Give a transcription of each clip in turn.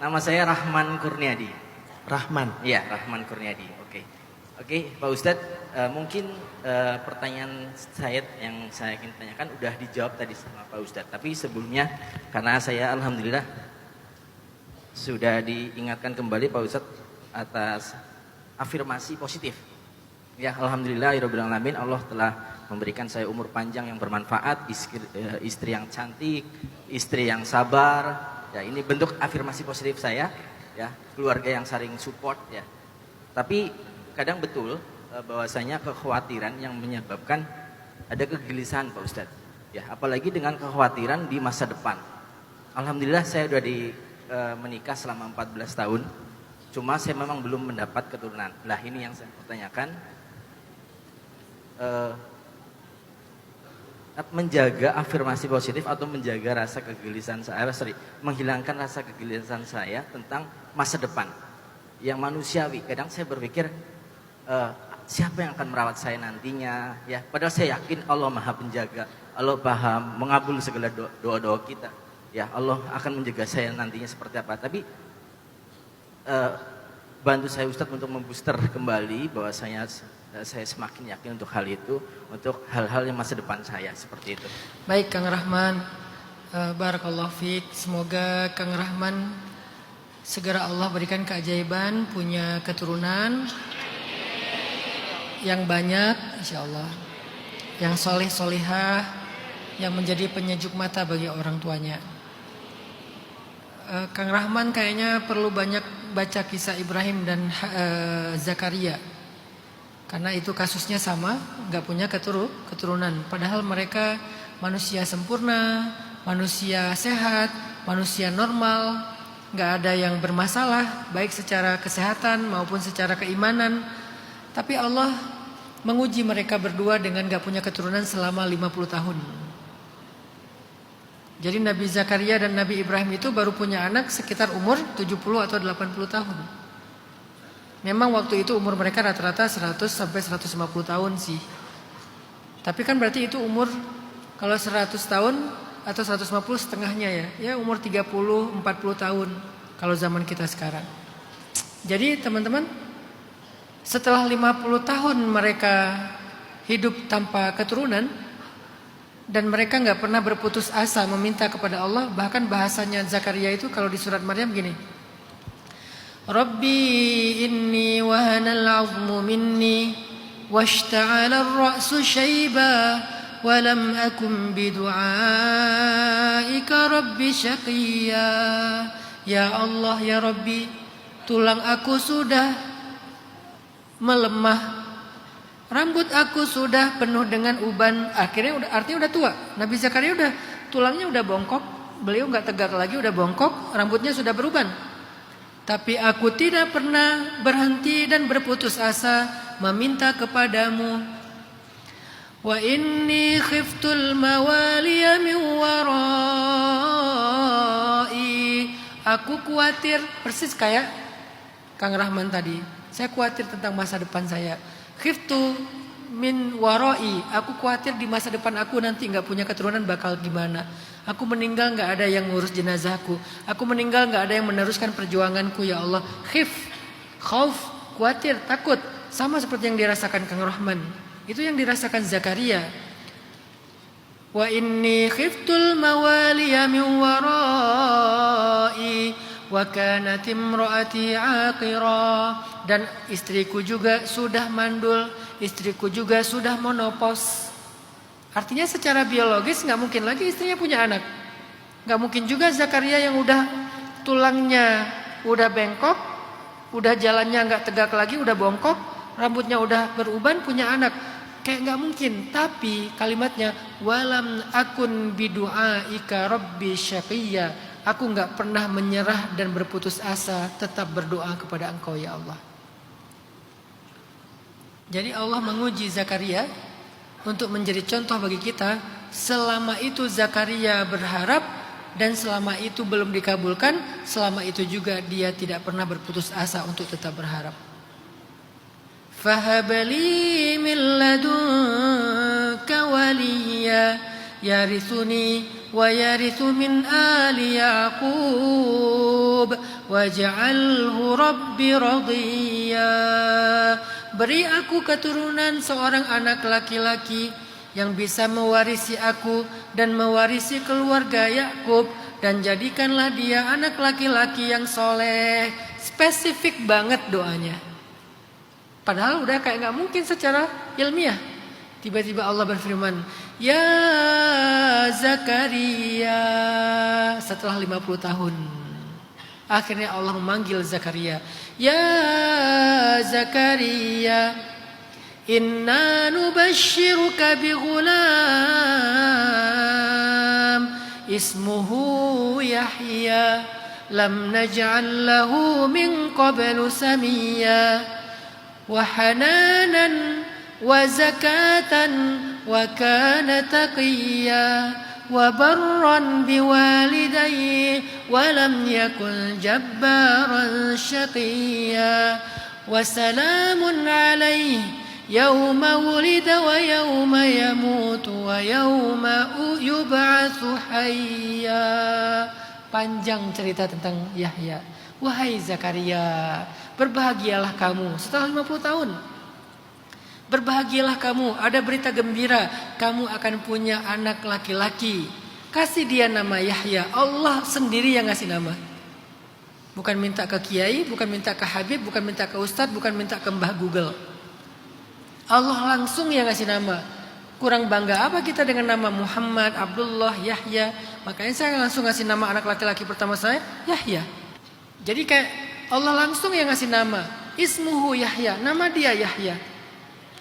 Nama saya Rahman Kurniadi. Rahman. Iya, Rahman Kurniadi. Oke, Pak Ustadz, mungkin pertanyaan saya yang saya ingin tanyakan udah dijawab tadi sama Pak Ustadz. Tapi sebelumnya, karena saya alhamdulillah sudah diingatkan kembali Pak Ustadz atas afirmasi positif. Ya, alhamdulillahirabbil alamin, Allah telah memberikan saya umur panjang yang bermanfaat, istri yang cantik, istri yang sabar. Ya, ini bentuk afirmasi positif saya, ya, keluarga yang saling support, ya. Tapi kadang betul bahwasanya kekhawatiran yang menyebabkan ada kegelisahan Pak Ustadz. Ya, apalagi dengan kekhawatiran di masa depan. Alhamdulillah saya sudah menikah selama 14 tahun. Cuma saya memang belum mendapat keturunan. Lah ini yang saya pertanyakan. Menjaga afirmasi positif atau menjaga rasa kegelisahan saya, menghilangkan rasa kegelisahan saya tentang masa depan yang manusiawi. Kadang saya berpikir siapa yang akan merawat saya nantinya, ya. Padahal saya yakin Allah Maha Penjaga, Allah paham mengabul segala doa-doa kita, ya. Allah akan menjaga saya nantinya seperti apa. Tapi bantu saya Ustadz untuk membooster kembali bahwa saya semakin yakin untuk hal itu, untuk hal-hal yang masa depan saya seperti itu. Baik Kang Rahman, barakallahu fiik. Semoga Kang Rahman segera Allah berikan keajaiban, punya keturunan yang banyak, insya Allah, yang soleh solihah, yang menjadi penyejuk mata bagi orang tuanya. Kang Rahman kayaknya perlu banyak baca kisah Ibrahim dan Zakaria, karena itu kasusnya sama, nggak punya keturunan. Padahal mereka manusia sempurna, manusia sehat, manusia normal, nggak ada yang bermasalah, baik secara kesehatan maupun secara keimanan. Tapi Allah menguji mereka berdua dengan nggak punya keturunan selama 50 tahun. Jadi Nabi Zakaria dan Nabi Ibrahim itu baru punya anak sekitar umur 70 atau 80 tahun. Memang waktu itu umur mereka rata-rata 100 sampai 150 tahun sih. Tapi kan berarti itu umur kalau 100 tahun atau 150 setengahnya ya. Ya umur 30, 40 tahun kalau zaman kita sekarang. Jadi teman-teman, setelah 50 tahun mereka hidup tanpa keturunan dan mereka nggak pernah berputus asa meminta kepada Allah. Bahkan bahasanya Zakaria itu kalau di surat Maryam gini, Rabbi inni wahanal 'azmu minni washta'ala ar-ra'su syaiba wa lam akum bidu'aika rabbi syaqiyya. Ya Allah, ya Rabbi, tulang aku sudah melemah, rambut aku sudah penuh dengan uban. Artinya udah tua. Nabi Zakaria udah tulangnya udah bongkok, beliau nggak tegak lagi, udah bongkok, rambutnya sudah beruban. Tapi aku tidak pernah berhenti dan berputus asa meminta kepadamu. Wa inni khiftul mawaliya min warai. Aku khawatir, persis kayak Kang Rahman tadi. Saya khawatir tentang masa depan saya. Khiftu min warai. Aku khawatir di masa depan aku nanti nggak punya keturunan bakal gimana. Aku meninggal nggak ada yang ngurus jenazahku. Aku meninggal nggak ada yang meneruskan perjuanganku, ya Allah. Khauf, khawatir, takut. Sama seperti yang dirasakan Kang Rahman. Itu yang dirasakan Zakaria. Wa inni khiftul mawaliya min warai wa kanat imraati aqira. Dan istriku juga sudah mandul, istriku juga sudah menopos. Artinya secara biologis nggak mungkin lagi istrinya punya anak. Nggak mungkin juga Zakaria yang udah tulangnya udah bengkok, udah jalannya nggak tegak lagi, udah bongkok, rambutnya udah beruban punya anak. Kayak nggak mungkin. Tapi kalimatnya walam akun bidu'aika rabbi syaqiyya. Aku nggak pernah menyerah dan berputus asa, tetap berdoa kepada Engkau ya Allah. Jadi Allah menguji Zakaria untuk menjadi contoh bagi kita. Selama itu Zakaria berharap dan selama itu belum dikabulkan, selama itu juga dia tidak pernah berputus asa untuk tetap berharap. Fahabali min ladunka waliya yarithuni wa yarithu min ali Yaqub waj'alhu rabbi radiyya. Beri aku keturunan seorang anak laki-laki yang bisa mewarisi aku dan mewarisi keluarga Yakub, dan jadikanlah dia anak laki-laki yang soleh. Spesifik banget doanya. Padahal udah kayak nggak mungkin secara ilmiah. Tiba-tiba Allah berfirman, ya Zakaria, setelah 50 tahun. Akhirnya Allah memanggil Zakaria, ya Zakaria, inna nubashiruka bi ghulam ismuhu Yahya lam naj'al lahu min qablu samiyya wa hananan wa zakatan wa kana taqiyya wa barran biwalidayhi wa lam yakun jabbaran shaqiyya wa salamun alayhi yauma wulida wa yauma yamutu wa yauma yub'atsu hayya. Panjang cerita tentang Yahya. Wahai Zakaria, berbahagialah kamu setelah 50 tahun. Berbahagialah kamu, ada berita gembira, kamu akan punya anak laki-laki. Kasih dia nama Yahya. Allah sendiri yang ngasih nama. Bukan minta ke kiai, bukan minta ke habib, bukan minta ke ustadz, bukan minta ke mbah Google. Allah langsung yang ngasih nama. Kurang bangga apa kita dengan nama Muhammad, Abdullah, Yahya? Makanya saya langsung ngasih nama anak laki-laki pertama saya, Yahya. Jadi kayak Allah langsung yang ngasih nama. Ismuhu Yahya, nama dia Yahya.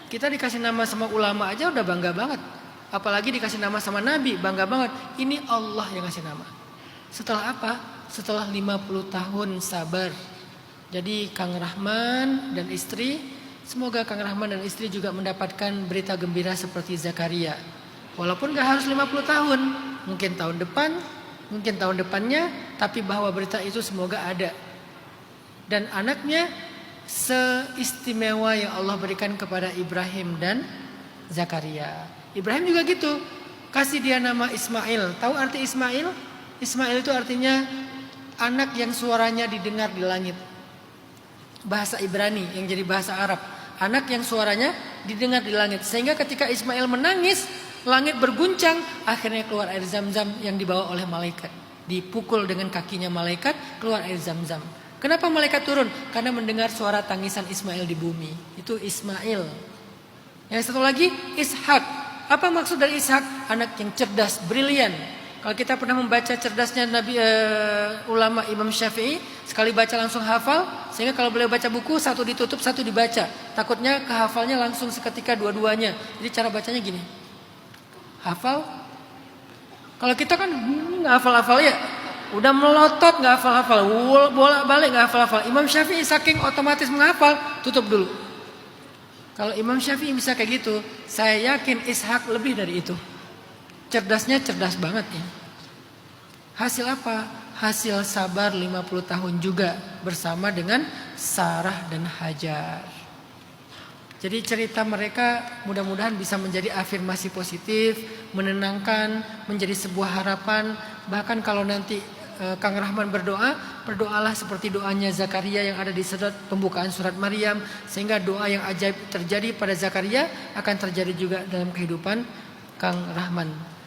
Kita dikasih nama sama ulama aja udah bangga banget. Apalagi dikasih nama sama Nabi, bangga banget. Ini Allah yang ngasih nama. Setelah apa? Setelah 50 tahun sabar. Jadi Kang Rahman dan istri, semoga Kang Rahman dan istri juga mendapatkan berita gembira seperti Zakaria. Walaupun gak harus 50 tahun, mungkin tahun depan, mungkin tahun depannya, tapi bahwa berita itu semoga ada. Dan anaknya seistimewa yang Allah berikan kepada Ibrahim dan Zakaria. Ibrahim juga gitu, kasih dia nama Ismail. Tahu arti Ismail? Ismail itu artinya anak yang suaranya didengar di langit. Bahasa Ibrani yang jadi bahasa Arab. Anak yang suaranya didengar di langit. Sehingga ketika Ismail menangis, langit berguncang, akhirnya keluar air zam-zam yang dibawa oleh malaikat. Dipukul dengan kakinya malaikat, keluar air zam-zam. Kenapa malaikat turun? Karena mendengar suara tangisan Ismail di bumi. Itu Ismail. Yang satu lagi Ishak. Apa maksud dari Ishak? Anak yang cerdas, brilian. Kalau kita pernah membaca cerdasnya Nabi ulama Imam Syafi'i, sekali baca langsung hafal. Sehingga kalau beliau baca buku, satu ditutup, satu dibaca. Takutnya kehafalnya langsung seketika dua-duanya. Jadi cara bacanya gini. Hafal. Kalau kita kan nggak hafal-hafal ya. Udah melotot nggak hafal-hafal, bolak-balik nggak hafal-hafal. Imam Syafi'i saking otomatis menghafal, tutup dulu. Kalau Imam Syafi'i bisa kayak gitu, saya yakin Ishak lebih dari itu. Cerdasnya cerdas banget ya. Hasil apa? Hasil sabar 50 tahun juga bersama dengan Sarah dan Hajar. Jadi cerita mereka mudah-mudahan bisa menjadi afirmasi positif, menenangkan, menjadi sebuah harapan. Bahkan kalau nanti Kang Rahman berdoa, berdoalah seperti doanya Zakaria yang ada di surat pembukaan surat Maryam, sehingga doa yang ajaib terjadi pada Zakaria akan terjadi juga dalam kehidupan Kang Rahman.